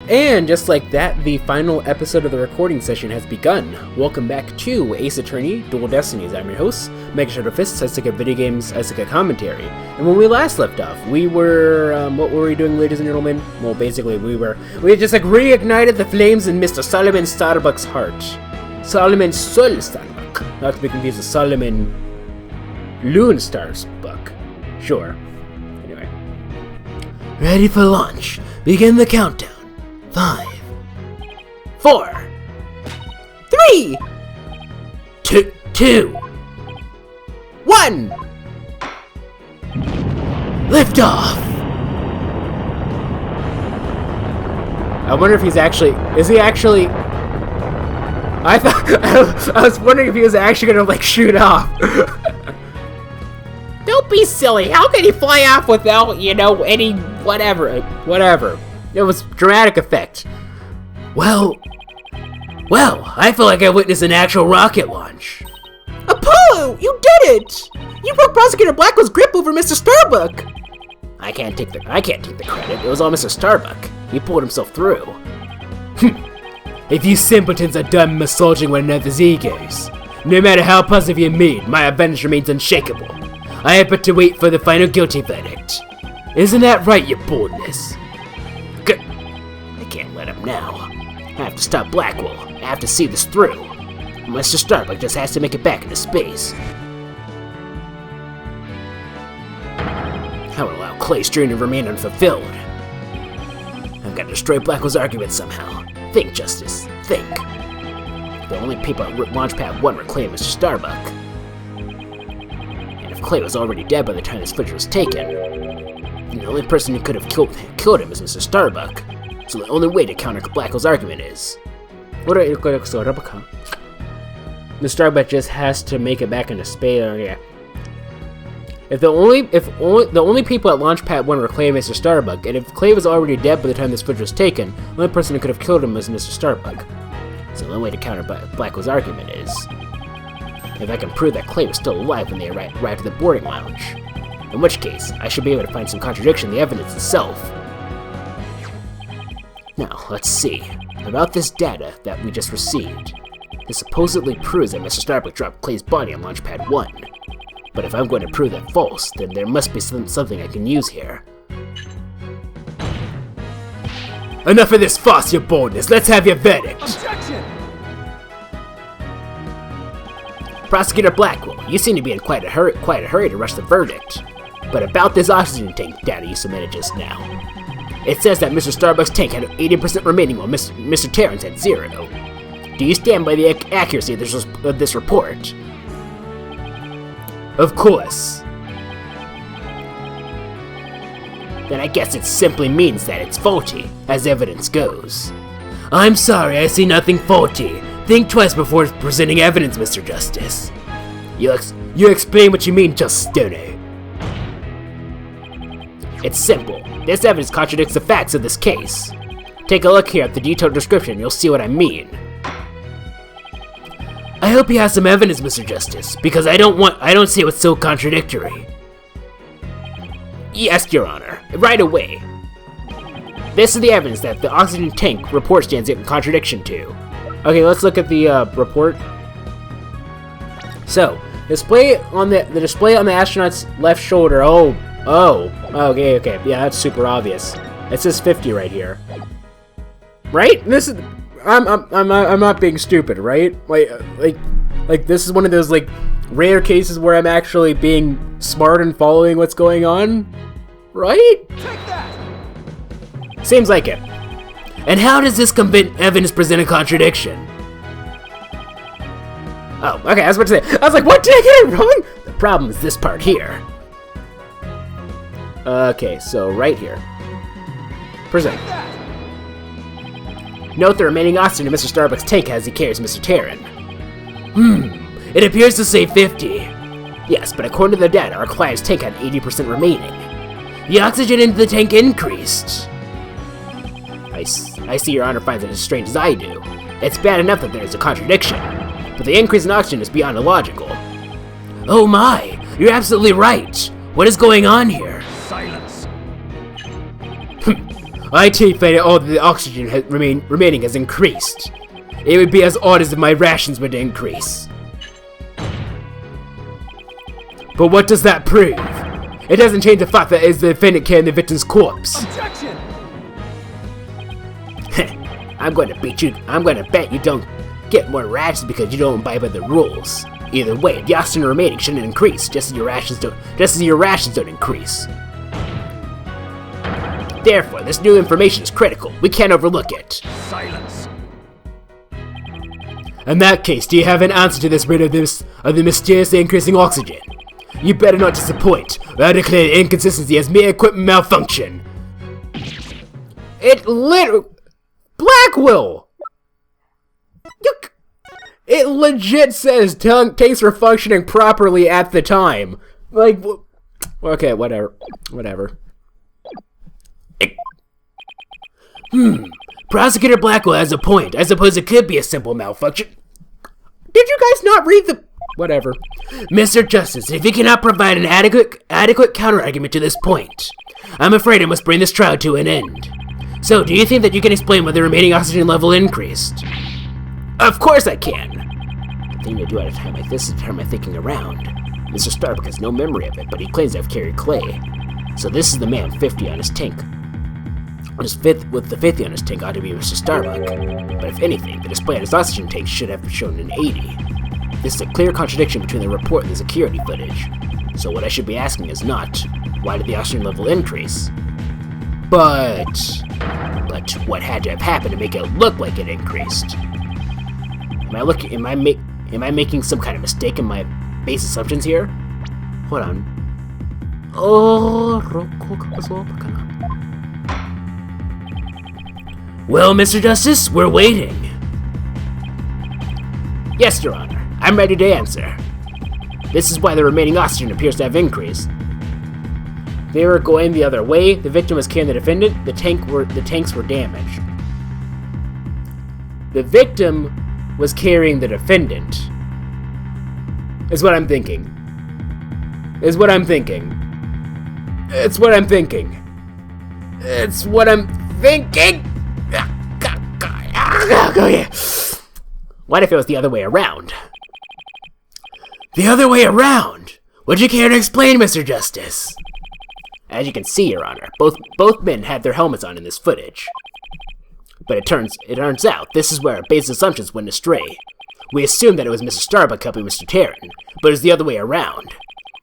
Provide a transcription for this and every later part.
And just like that, the final episode of the recording session has begun. Welcome back to Ace Attorney Dual Destinies. I'm your host, MegaShadowFist. I stick at video games, I stick at commentary. And when we last left off, we were, what were we doing, ladies and gentlemen? Well, basically, we had just reignited the flames in Mr. Solomon Starbuck's heart. Solomon Sol Starbuck. Not to be confused with Solomon Loon Starbuck. Sure. Anyway. Ready for launch. Begin the countdown. 5, 4, 3, 2, 1. Lift off. I wonder if he's actually. Is he actually? I thought I was wondering if he was actually gonna shoot off. Don't be silly. How can he fly off without any whatever? It was dramatic effect. Well, I feel like I witnessed an actual rocket launch. Apollo, you did it! You broke Prosecutor Blackwell's grip over Mr. Starbuck. I can't take the credit. It was all Mr. Starbuck. He pulled himself through. If you simpletons are done massaging one another's egos, no matter how positive you're made, my advantage remains unshakable. I have but to wait for the final guilty verdict. Isn't that right, your boldness? I can't let him now. I have to stop Blackwell. I have to see this through. Mr. Starbuck just has to make it back into space. I will allow Clay's dream to remain unfulfilled. I've got to destroy Blackwell's argument somehow. Think, Justice. Think. The only people at Launchpad 1 were Clay and Mr. Starbuck. And if Clay was already dead by the time this footage was taken, then the only person who could have killed him is Mr. Starbuck. So the only way to counter Blackwell's argument is... Mr. Starbuck just has to make it back into space. Yeah. If the only people at Launchpad 1 were Clay and Mr. Starbuck, and if Clay was already dead by the time this footage was taken, the only person who could have killed him was Mr. Starbuck. So the only way to counter Blackwell's argument is... if I can prove that Clay was still alive when they arrived at the boarding lounge. In which case, I should be able to find some contradiction in the evidence itself. Now, let's see. About this data that we just received. It supposedly proves that Mr. Starbuck dropped Clay's body on Launchpad 1. But if I'm going to prove that false, then there must be something I can use here. Enough of this farce, your boldness. Let's have your verdict. Objection! Prosecutor Blackwell, you seem to be in quite a hurry to rush the verdict. But about this oxygen tank data you submitted just now. It says that Mr. Starbuck's tank had 80% remaining while Mr. Terrence had 0. Do you stand by the accuracy of this report? Of course. Then I guess it simply means that it's faulty, as evidence goes. I'm sorry, I see nothing faulty. Think twice before presenting evidence, Mr. Justice. You explain what you mean, Justice Stoney. It's simple. This evidence contradicts the facts of this case. Take a look here at the detailed description, you'll see what I mean. I hope you have some evidence, Mr. Justice, because I don't see what's so contradictory. Yes, Your Honor. Right away. This is the evidence that the oxygen tank report stands in contradiction to. Okay, let's look at the report. So, display on the display on the astronaut's left shoulder. Okay, yeah, that's super obvious. It says 50 right here. Right? This is I'm not being stupid, right? Like this is one of those rare cases where I'm actually being smart and following what's going on, right? Take that. Seems like it. And how does this evidence present a contradiction? Oh, okay, I was about to say. I was like, what did I get it wrong? The problem is this part here. Okay, so right here. Present. Note the remaining oxygen in Mr. Starbuck's tank as he carries Mr. Terran. It appears to say 50. Yes, but according to the data, our client's tank had 80% remaining. The oxygen in the tank increased. I see Your Honor finds it as strange as I do. It's bad enough that there is a contradiction, but the increase in oxygen is beyond illogical. Oh my, you're absolutely right. What is going on here? Silence. I take that all the oxygen remaining has increased. It would be as odd as if my rations were to increase. But what does that prove? It doesn't change the fact that it is the defendant carrying the victim's corpse. Objection! I'm going to bet you don't get more rations because you don't abide by the rules. Either way, the oxygen remaining shouldn't increase, just as your rations don't increase. Therefore, this new information is critical. We can't overlook it. Silence! In that case, do you have an answer to this riddle of the mysteriously increasing oxygen? You better not disappoint, or I declare the inconsistency as mere equipment malfunction. Blackwell! It legit says tanks were functioning properly at the time. Like, okay, whatever. Prosecutor Blackwell has a point. I suppose it could be a simple malfunction. Did you guys not read the... Whatever. Mr. Justice, if you cannot provide an adequate counter-argument to this point, I'm afraid I must bring this trial to an end. So, do you think that you can explain why the remaining oxygen level increased? Of course I can! The thing to do at a time like this is turn my thinking around. Mr. Starbuck has no memory of it, but he claims to have carried clay. So this is the man 50 on his tank. With the 50 on his tank ought to be Mr. Starbuck. But if anything, the display on his oxygen tank should have shown an 80. This is a clear contradiction between the report and the security footage. So what I should be asking is not, why did the oxygen level increase? But what had to have happened to make it look like it increased? Am I making some kind of mistake in my base assumptions here? Hold on. Well, Mr. Justice, we're waiting. Yes, Your Honor. I'm ready to answer. This is why the remaining oxygen appears to have increased. They were going the other way. The victim was carrying the defendant. The tanks were damaged. The victim was carrying the defendant. Is what I'm thinking. It's what I'm thinking. What if it was the other way around? The other way around? Would you care to explain, Mr. Justice? As you can see, Your Honor, both men had their helmets on in this footage. But it turns out this is where our base assumptions went astray. We assumed that it was Mr. Starbuck helping Mr. Tarrant, but it was the other way around.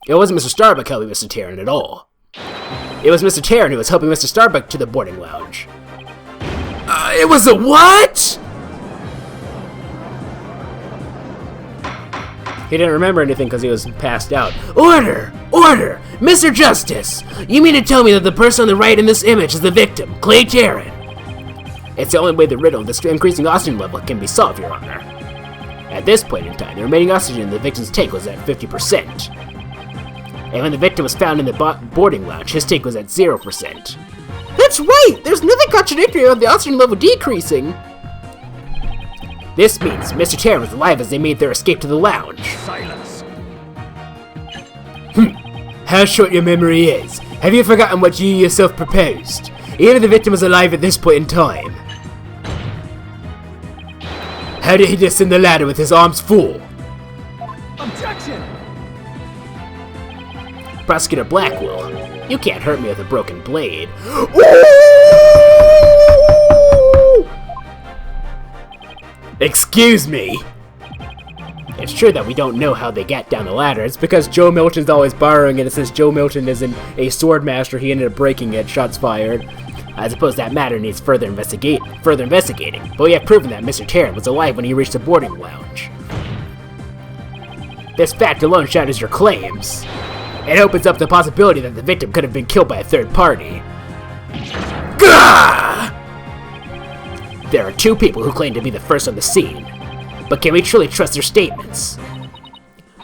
It wasn't Mr. Starbuck helping Mr. Tarrant at all. It was Mr. Tarrant who was helping Mr. Starbuck to the boarding lounge. It was a what? He didn't remember anything because he was passed out. Order! Order! Mr. Justice! You mean to tell me that the person on the right in this image is the victim, Clay Tarrant? It's the only way the riddle of this increasing oxygen level can be solved, Your Honor. At this point in time, the remaining oxygen in the victim's tank was at 50%. And when the victim was found in the boarding lounge, his tank was at 0%. That's right! There's nothing contradictory about the oxygen level decreasing! This means Mr. Tarrant was alive as they made their escape to the lounge. Silence! How short your memory is. Have you forgotten what you yourself proposed? Even if the victim was alive at this point in time. How did he descend the ladder with his arms full? Objection! Prosecutor Blackwell, you can't hurt me with a broken blade. Excuse me! It's true that we don't know how they got down the ladder. It's because Joe Milton's always borrowing it. Since Joe Milton isn't a sword master, he ended up breaking it, shots fired. I suppose that matter needs further investigating, but we have proven that Mr. Tarrant was alive when he reached the boarding lounge. This fact alone shatters your claims. It opens up the possibility that the victim could have been killed by a third party. Gah! There are two people who claim to be the first on the scene, but can we truly trust their statements?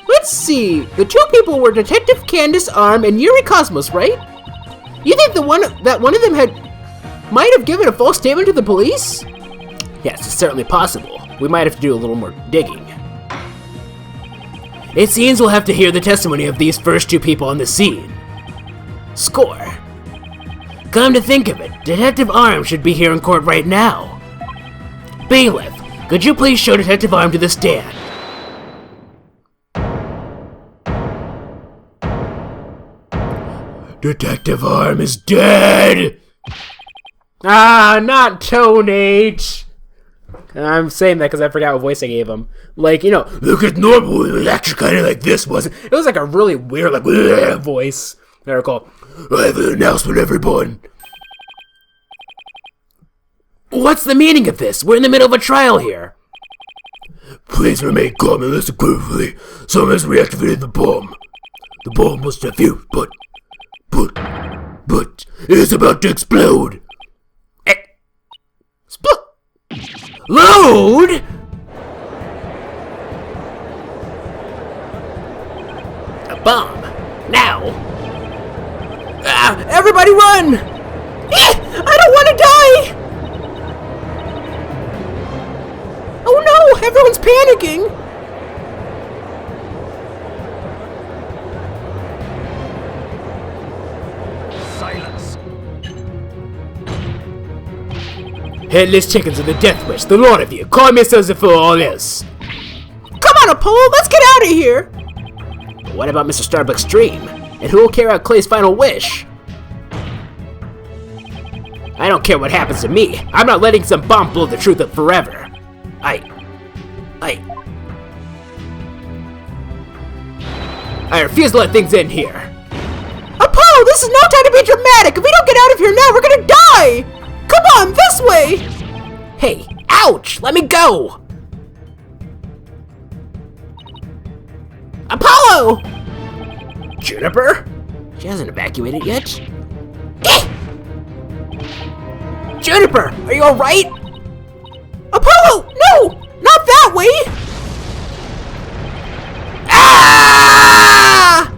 Let's see, the two people were Detective Candace Arm and Yuri Cosmos, right? You think one of them might have given a false statement to the police? Yes, it's certainly possible. We might have to do a little more digging. It seems we'll have to hear the testimony of these first two people on the scene. Score. Come to think of it, Detective Arm should be here in court right now. Bailiff, could you please show Detective Arm to the stand? Detective Arm is dead! Ah, not Tonate! I'm saying that because I forgot what voice I gave him. Like, you know, look at normal, it was actually kind of like this, wasn't it? It was like a really weird, like, voice. There we go. I have an announcement, everyone. What's the meaning of this? We're in the middle of a trial here. Please remain calm and listen carefully. Someone has reactivated the bomb. The bomb was defused, but it is about to explode. Load! A bomb. Now. Everybody run! I don't want to die! Oh no, everyone's panicking! Silence. Headless chickens of the death wish, the lot of you, call yourselves for all this. Come on, Apollo, let's get out of here! But what about Mr. Starbuck's dream? And who will carry out Clay's final wish? I don't care what happens to me. I'm not letting some bomb blow the truth up forever. I refuse to let things end here. Apollo, this is no time to be dramatic. If we don't get out of here now, we're gonna die. Come on, this way. Hey, ouch, let me go. Apollo! Juniper? She hasn't evacuated yet. Juniper, are you alright? Apollo, no! Not that way! Ah!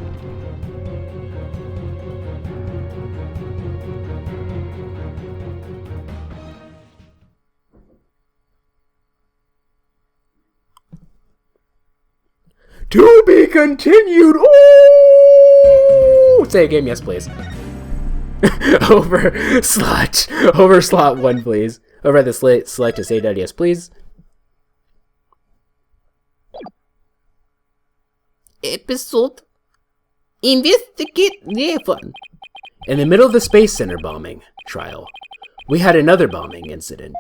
To be continued. Ooh! Say again, yes, please. over slot 1, please. Over at the select to say that, yes, please. Episode Investigate fun. In the middle of the Space Center bombing trial, we had another bombing incident.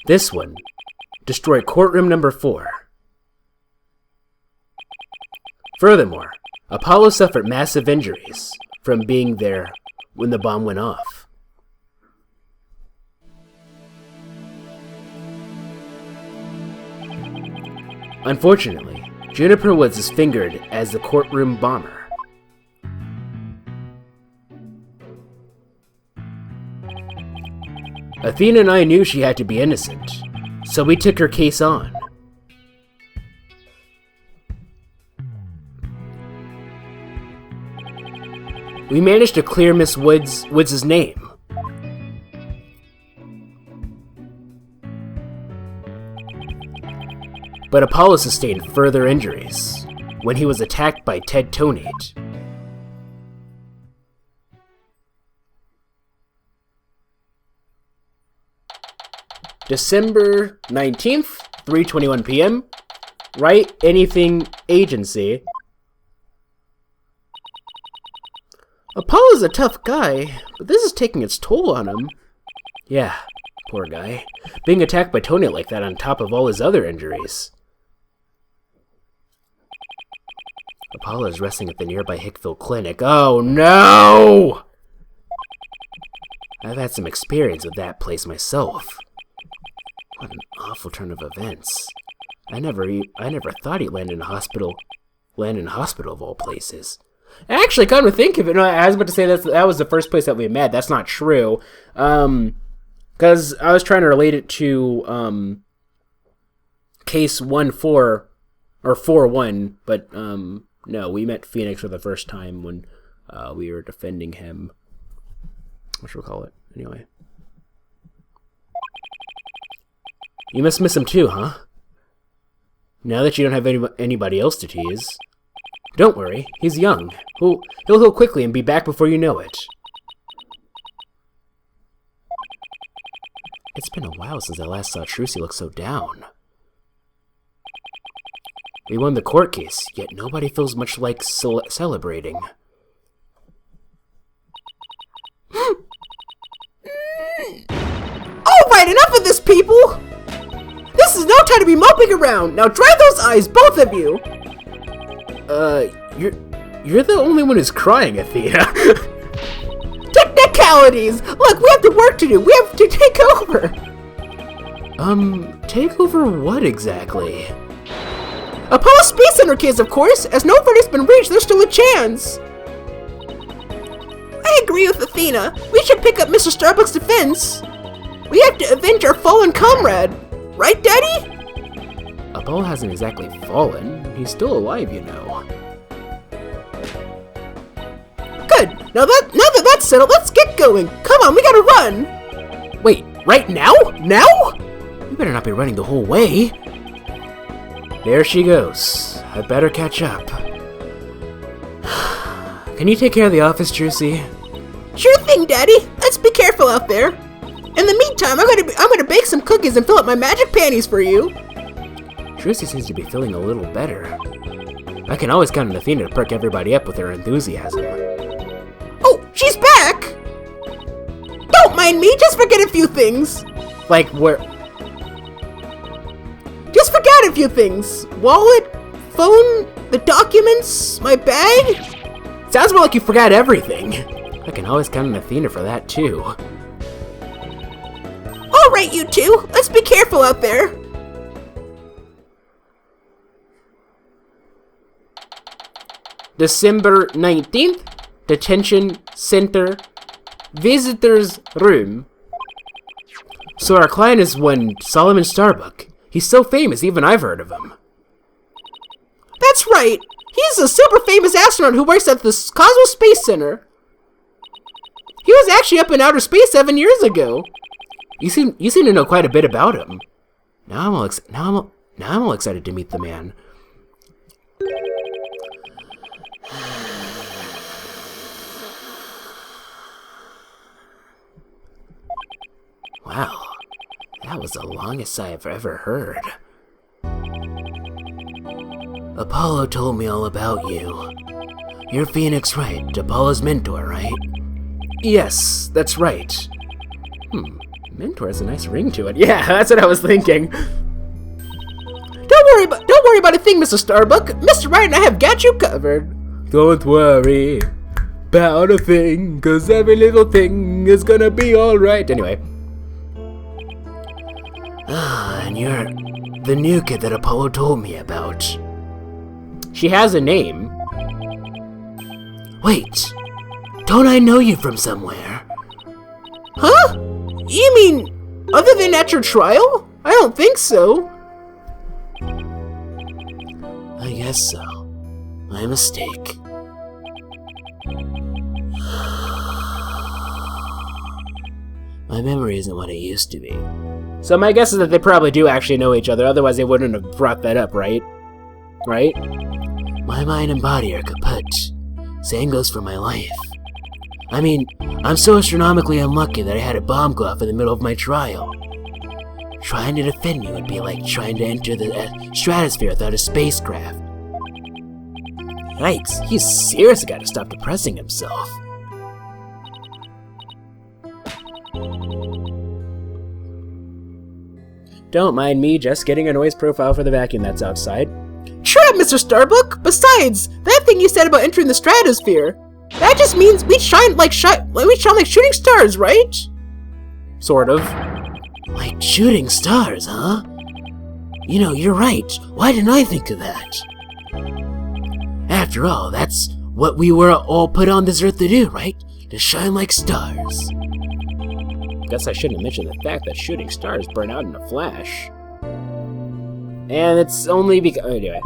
This one destroyed courtroom number 4. Furthermore, Apollo suffered massive injuries from being there when the bomb went off. Unfortunately, Juniper was disfigured as the courtroom bomber. Athena and I knew she had to be innocent, so we took her case on. We managed to clear Miss Woods' name. But Apollo sustained further injuries when he was attacked by Ted Tonate. December 19th, 3:21 p.m. Wright Anything Agency. Apollo's a tough guy, but this is taking its toll on him. Yeah, poor guy. Being attacked by Tonate like that on top of all his other injuries. Apollo is resting at the nearby Hickville Clinic. Oh no! I've had some experience with that place myself. What an awful turn of events. I never thought he'd land in a hospital. Land in a hospital of all places. Actually, come to think of it, no, I was about to say that was the first place that we met. That's not true. Because I was trying to relate it to case 1-4 or 4-1, but no, we met Phoenix for the first time when we were defending him. What should we call it? Anyway. You must miss him too, huh? Now that you don't have anybody else to tease. Don't worry, he's young. He'll heal quickly and be back before you know it. It's been a while since I last saw Trucy look so down. We won the court case, yet nobody feels much like celebrating. Alright, enough of this, people! This is no time to be moping around! Now dry those eyes, both of you! You're the only one who's crying, Athena. Technicalities! Look, we have the work to do! We have to take over! Take over what exactly? Apollo Space Center kids, of course! As no verdict's been reached, there's still a chance! I agree with Athena. We should pick up Mr. Starbuck's defense. We have to avenge our fallen comrade. Right, Daddy? Apollo hasn't exactly fallen. He's still alive, you know. Good. Now that that's settled, let's get going. Come on, we gotta run. Wait, right now? Now? You better not be running the whole way. There she goes. I better catch up. Can you take care of the office, Trucy? Sure thing, Daddy. Let's be careful out there. In the meantime, I'm gonna bake some cookies and fill up my magic panties for you. Trucy seems to be feeling a little better. I can always count on Athena to perk everybody up with her enthusiasm. Oh, she's back! Don't mind me, just forget a few things. Like where? Just forget a few things. Wallet, phone, the documents, my bag. Sounds more like you forgot everything. I can always count on Athena for that too. Alright, you two, let's be careful out there. December 19th, Detention Center, Visitors Room. So our client is one Solomon Starbuck. He's so famous, even I've heard of him. That's right. He's a super famous astronaut who works at the Cosmo Space Center. He was actually up in outer space 7 years ago. You seem to know quite a bit about him. Now I'm all excited to meet the man. Wow, that was the longest sigh I've ever heard. Apollo told me all about you. You're Phoenix Wright, Apollo's mentor, right? Yes, that's right. Mentor has a nice ring to it. Yeah, that's what I was thinking. Don't worry about a thing, Mr. Starbuck. Mr. Wright and I have got you covered. Don't worry about a thing, 'cause every little thing is gonna be alright. Anyway. And you're the new kid that Apollo told me about. She has a name. Wait, don't I know you from somewhere? Huh? You mean, other than at your trial? I don't think so. I guess so. My mistake. My memory isn't what it used to be. So my guess is that they probably do actually know each other, otherwise they wouldn't have brought that up, right? Right? My mind and body are kaput. Same goes for my life. I mean, I'm so astronomically unlucky that I had a bomb go off in the middle of my trial. Trying to defend me would be like trying to enter the stratosphere without a spacecraft. Yikes, he's seriously got to stop depressing himself. Don't mind me just getting a noise profile for the vacuum that's outside. Shut up, Mr. Starbuck! Besides, that thing you said about entering the stratosphere, that just means we shine like shooting stars, right? Sort of. Like shooting stars, huh? You know, you're right. Why didn't I think of that? After all, that's what we were all put on this earth to do, right? To shine like stars. Guess I shouldn't have mentioned the fact that shooting stars burn out in a flash. And it's only because... Anyway.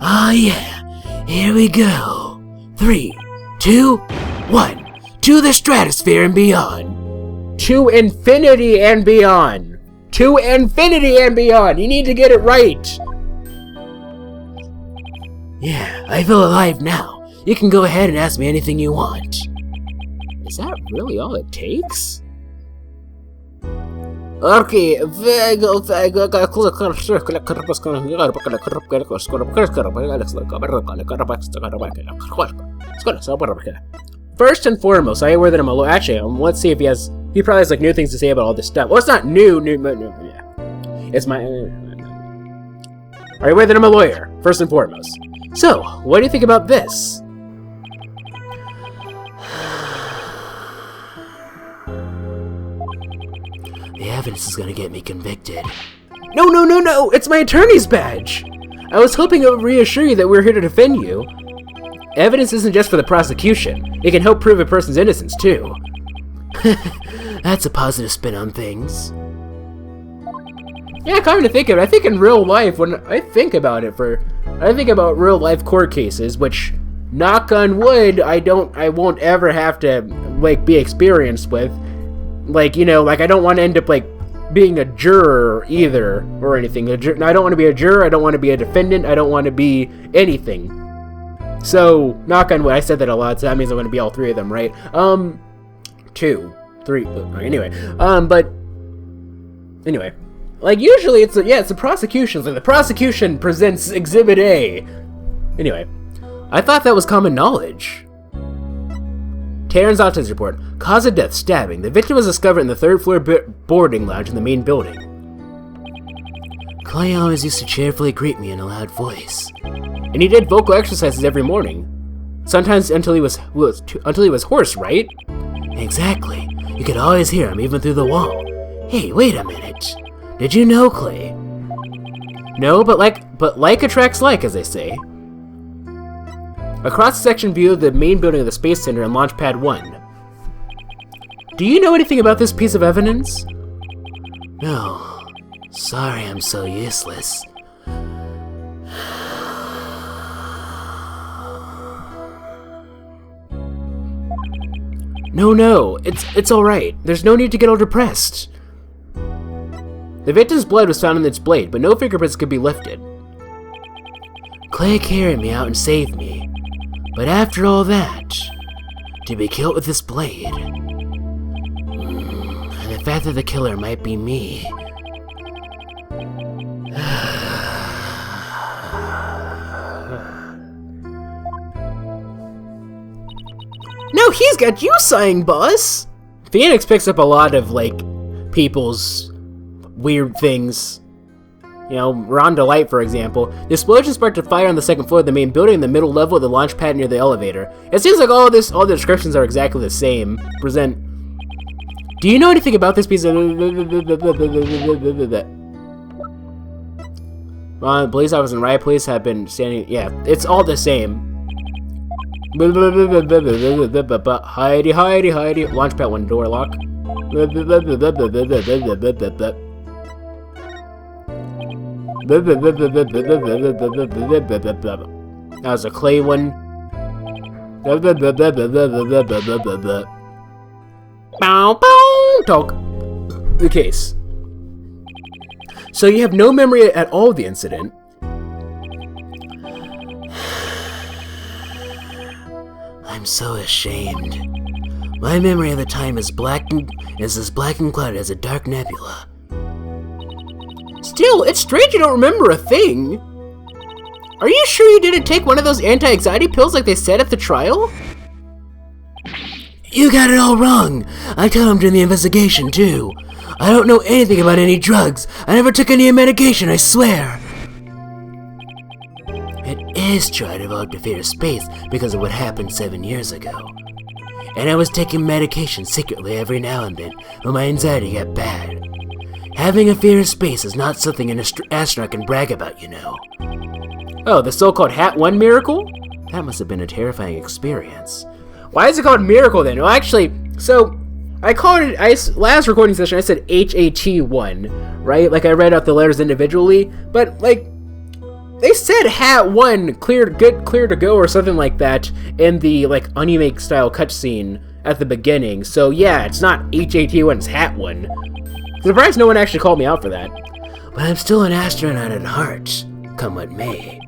Ah, yeah. Here we go. 3, 2, 1. To the stratosphere and beyond. To infinity and beyond. To infinity and beyond. You need to get it right. Yeah, I feel alive now. You can go ahead and ask me anything you want. Is that really all it takes? Okay, first and foremost, I aware that I'm a lawyer. Actually, let's see if he probably has like new things to say about all this stuff. Well, it's not new, yeah. It's my... Are you aware that I'm a lawyer, first and foremost? So, what do you think about this? The evidence is gonna get me convicted. No! It's my attorney's badge! I was hoping it would reassure you that we're here to defend you. Evidence isn't just for the prosecution. It can help prove a person's innocence, too. That's a positive spin on things. Yeah, come to think of it, I think in real life, when I think about real life court cases, which, knock on wood, I won't ever have to, like, be experienced with. Like, you know, like, I don't want to end up, like, being a juror either, or anything. I don't want to be a juror, I don't want to be a defendant, I don't want to be anything. So, knock on wood, I said that a lot, so that means I'm going to be all three of them, right? 2, 3, anyway. Anyway. Like, usually it's the prosecution. Like, the prosecution presents Exhibit A. Anyway. I thought that was common knowledge. Taryn's autopsy report. Cause of death, stabbing. The victim was discovered in the third floor boarding lounge in the main building. Clay always used to cheerfully greet me in a loud voice. And he did vocal exercises every morning. Sometimes until he was hoarse, right? Exactly. You could always hear him even through the wall. Hey, wait a minute. Did you know, Clay? No, but like attracts like, as they say. A cross-section view of the main building of the Space Center and Launchpad 1. Do you know anything about this piece of evidence? No. Sorry I'm so useless. No, it's alright. There's no need to get all depressed. The victim's blood was found in its blade, but no fingerprints could be lifted. Clay carried me out and saved me. But after all that, to be killed with this blade, and the fact that the killer might be me. No, he's got you sighing, boss! Phoenix picks up a lot of, like, people's weird things. You know, Rhonda Light, for example. The explosion sparked a fire on the second floor of the main building in the middle level of the launch pad near the elevator. It seems like all the descriptions are exactly the same. Do you know anything about this piece of... police officers and riot police have been standing... Yeah, it's all the same. Hidey. Launch pad 1 door lock. That was a Clay one. Talk. The case. So you have no memory at all of the incident. I'm so ashamed. My memory of the time is as black and clouded as a dark nebula. Still, it's strange you don't remember a thing. Are you sure you didn't take one of those anti-anxiety pills like they said at the trial? You got it all wrong. I told him during the investigation, too. I don't know anything about any drugs. I never took any medication, I swear. It is true I developed a fear of space because of what happened 7 years ago. And I was taking medication secretly every now and then when my anxiety got bad. Having a fear of space is not something an astronaut can brag about, you know. Oh, the so-called Hat 1 miracle? That must have been a terrifying experience. Why is it called miracle then? Well, actually, so I called it, last recording session I said HAT1, right? Like I read out the letters individually, but like, they said Hat 1 clear to go or something like that in the like anime style cutscene at the beginning. So yeah, it's not HAT1, it's Hat 1. Surprised no one actually called me out for that. But I'm still an astronaut at heart, come what may.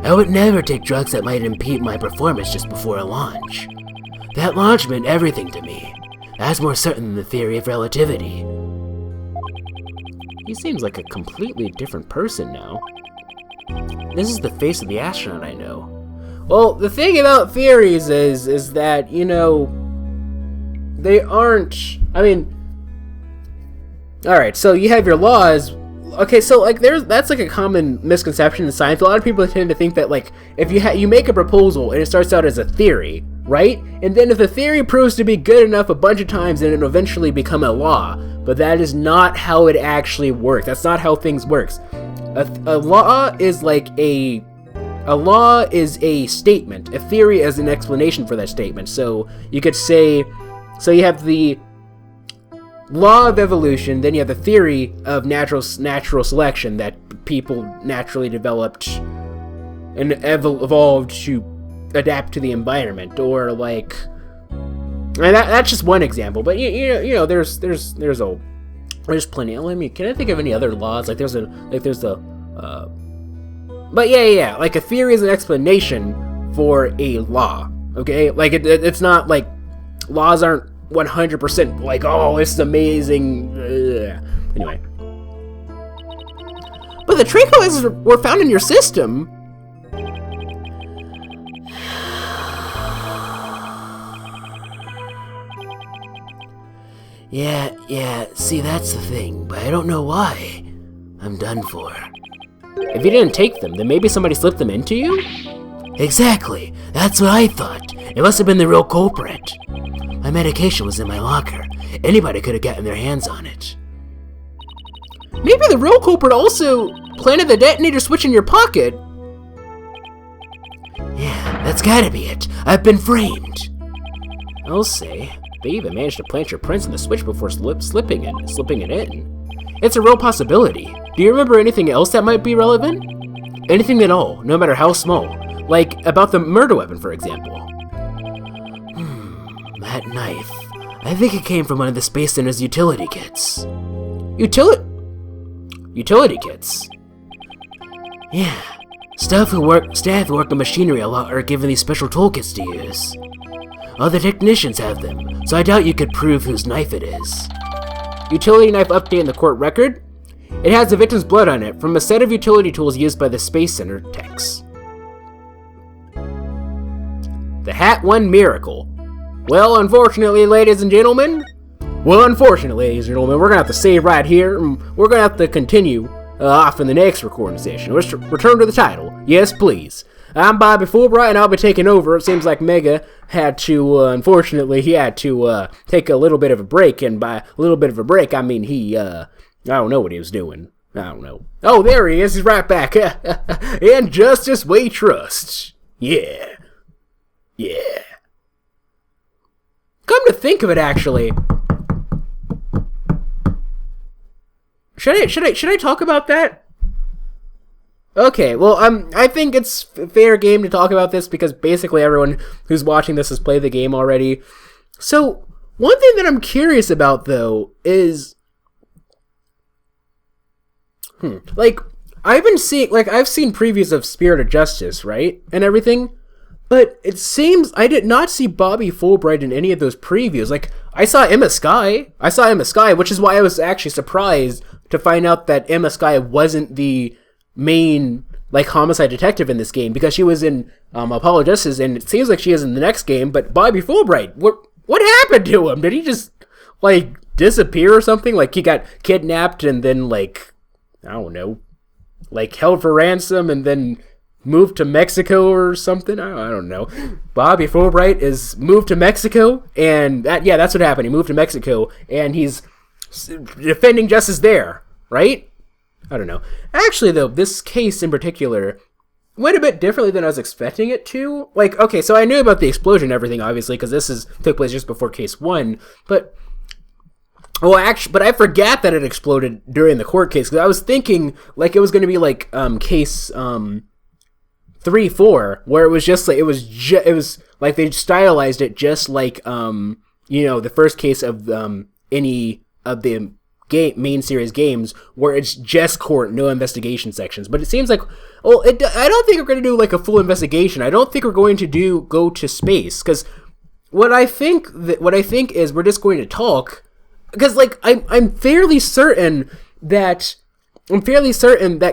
I would never take drugs that might impede my performance just before a launch. That launch meant everything to me. That's more certain than the theory of relativity. He seems like a completely different person now. This is the face of the astronaut I know. Well, the thing about theories is that, you know, they aren't, I mean, alright, so you have your laws. Okay, so like that's like a common misconception in science. A lot of people tend to think that like if you make a proposal and it starts out as a theory, right? And then if the theory proves to be good enough a bunch of times, then it'll eventually become a law. But that is not how it actually works. That's not how things works. A law is like a law is a statement. A theory is an explanation for that statement. So you could say, so you have the law of evolution, then you have the theory of natural selection that people naturally developed and evolved to adapt to the environment, or like, and that's just one example. But you know, there's plenty. Let me. Can I think of any other laws? Like there's a. But yeah. Like a theory is an explanation for a law. Okay, like it's not like laws aren't 100% like, oh, this is amazing. Anyway. But the tranquilizers were found in your system. Yeah, see, that's the thing, but I don't know why. I'm done for. If you didn't take them, then maybe somebody slipped them into you? Exactly, that's what I thought. It must have been the real culprit. My medication was in my locker. Anybody could have gotten their hands on it. Maybe the real culprit also planted the detonator switch in your pocket. Yeah, that's gotta be it. I've been framed. I'll say. They even managed to plant your prints in the switch before slipping it in. It's a real possibility. Do you remember anything else that might be relevant? Anything at all, no matter how small. Like, about the murder weapon, for example. That knife. I think it came from one of the Space Center's utility kits. Utility kits? Yeah. Staff who work on machinery a lot are given these special toolkits to use. Other technicians have them, so I doubt you could prove whose knife it is. Utility knife update in the court record? It has the victim's blood on it from a set of utility tools used by the Space Center techs. The Hat One Miracle. Well, unfortunately, ladies and gentlemen, we're gonna have to save right here, and we're gonna have to continue off in the next recording session. Let's return to the title. Yes, please. I'm Bobby Fulbright, and I'll be taking over. It seems like Mega had to, unfortunately, he had to take a little bit of a break, and by a little bit of a break, I mean he, I don't know what he was doing. I don't know. Oh, there he is. He's right back. In justice we trust. Yeah. Come to think of it, actually, should I talk about that? Okay, well, I think it's fair game to talk about this because basically everyone who's watching this has played the game already. So, one thing that I'm curious about, though, is, like, I've seen previews of Spirit of Justice, right, and everything, but it seems I did not see Bobby Fulbright in any of those previews. Like, I saw Emma Skye, which is why I was actually surprised to find out that Emma Skye wasn't the main, like, homicide detective in this game, because she was in Apollo Justice, and it seems like she is in the next game. But Bobby Fulbright, what happened to him? Did he just, like, disappear or something? Like, he got kidnapped and then, like, I don't know, like, held for ransom and then moved to Mexico or something? I don't know. Bobby Fulbright is moved to Mexico, and that's what happened. He moved to Mexico, and he's defending justice there, right? I don't know. Actually, though, this case in particular went a bit differently than I was expecting it to. Like, okay, so I knew about the explosion and everything, obviously, because took place just before case 1, but I forgot that it exploded during the court case, because I was thinking, like, it was going to be, like, case, 3-4, where it was just, like, it was, like, they stylized it just like, the first case of, any of the main series games where it's just court, no investigation sections. But it seems like, I don't think we're going to do like a full investigation. I don't think we're going to go to space, because what I think is we're just going to talk, because like I'm fairly certain that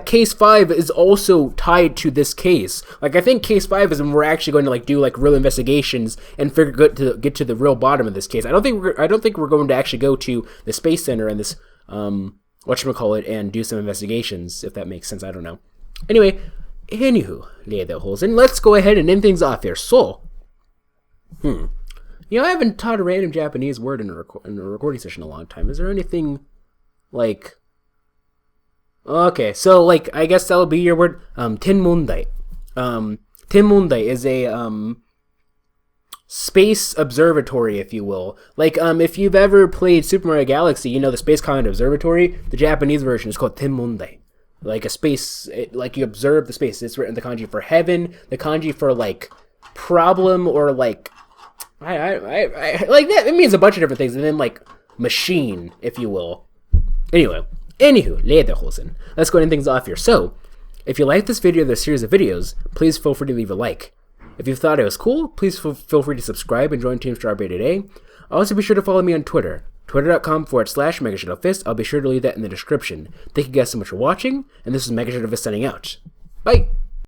case 5 is also tied to this case. Like, I think case 5 is when we're actually going to like do like real investigations and get to the real bottom of this case. I don't think we're going to actually go to the Space Center and this whatchamacallit and do some investigations, if that makes sense. I don't know. Anyway, and let's go ahead and end things off here. So, I haven't taught a random Japanese word in a recording session in a long time. Is there anything like... Okay, so, like, I guess that'll be your word. Tenmondai. Tenmondai is a, space observatory, if you will. Like, if you've ever played Super Mario Galaxy, you know the Space Comet Observatory. The Japanese version is called Tenmondai. Like, like, you observe the space. It's written the kanji for heaven, the kanji for, like, problem, or, like, I like that. It means a bunch of different things, and then, like, machine, if you will. Anywho, lederhosen. Let's go and end things off here. So, if you like this video or this series of videos, please feel free to leave a like. If you thought it was cool, please feel free to subscribe and join Team Strawberry today. Also, be sure to follow me on Twitter, twitter.com/MegaShadowFist. I'll be sure to leave that in the description. Thank you guys so much for watching, and this is MegaShadowFist signing out. Bye!